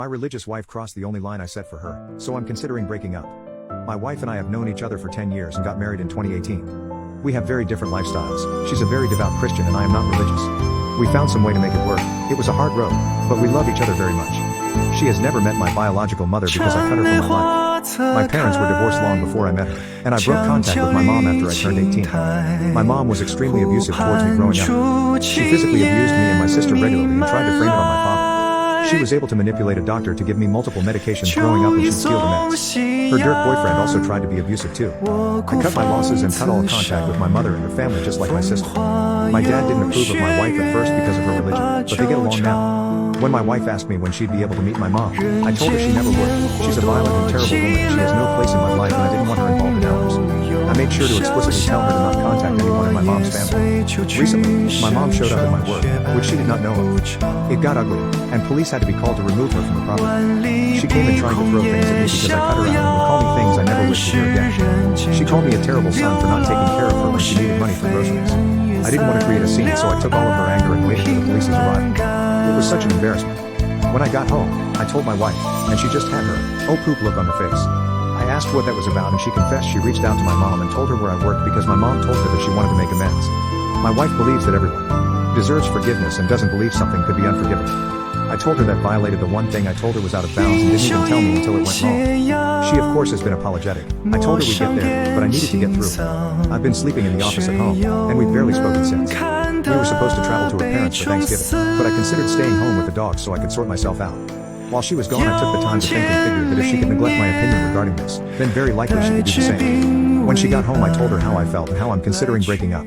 My religious wife crossed the only line I set for her, so I'm considering breaking up. My wife and I have known each other for 10 years and got married in 2018. We have very different lifestyles. She's a very devout Christian and I am not religious. We found some way to make it work. It was a hard road, but we love each other very much. She has never met my biological mother because I cut her from my life. My parents were divorced long before I met her, and I broke contact with my mom after I turned 18. My mom was extremely abusive towards me growing up. She physically abused me and my sister regularly and tried to frame it on my father. She was able to manipulate a doctor to give me multiple medications growing up and she'd steal the meds. Her dirt boyfriend also tried to be abusive too. I cut my losses and cut all contact with my mother and her family just like my sister. My dad didn't approve of my wife at first because of her religion, but they get along now. When my wife asked me when she'd be able to meet my mom, I told her she never would. She's a violent and terrible woman and she has no place in my life and I didn't want her involved in ours. I made sure to explicitly tell her to not contact anyone in my mom's family. Recently, my mom showed up at my work, which she did not know of. It got ugly, and police had to be called to remove her from the property. She came in trying to throw things at me because I cut her out and would call me things I never wish to hear again. She called me a terrible son for not taking care of her when she needed money for groceries. I didn't want to create a scene, so I took all of her anger and waited for the police's arrival. It was such an embarrassment. When I got home, I told my wife, and she just had her oh poop look on her face. I asked what that was about and she confessed she reached out to my mom and told her where I worked because my mom told her that she wanted to make amends. My wife believes that everyone deserves forgiveness and doesn't believe something could be unforgivable. I told her that violated the one thing I told her was out of bounds and didn't even tell me until it went wrong. She of course has been apologetic. I told her we'd get there, but I needed to get through. I've been sleeping in the office at home, and we've barely spoken since. We were supposed to travel to her parents for Thanksgiving, but I considered staying home with the dogs so I could sort myself out. While she was gone, I took the time to think and figured that if she could neglect my opinion regarding this, then very likely she could do the same. When she got home, I told her how I felt and how I'm considering breaking up.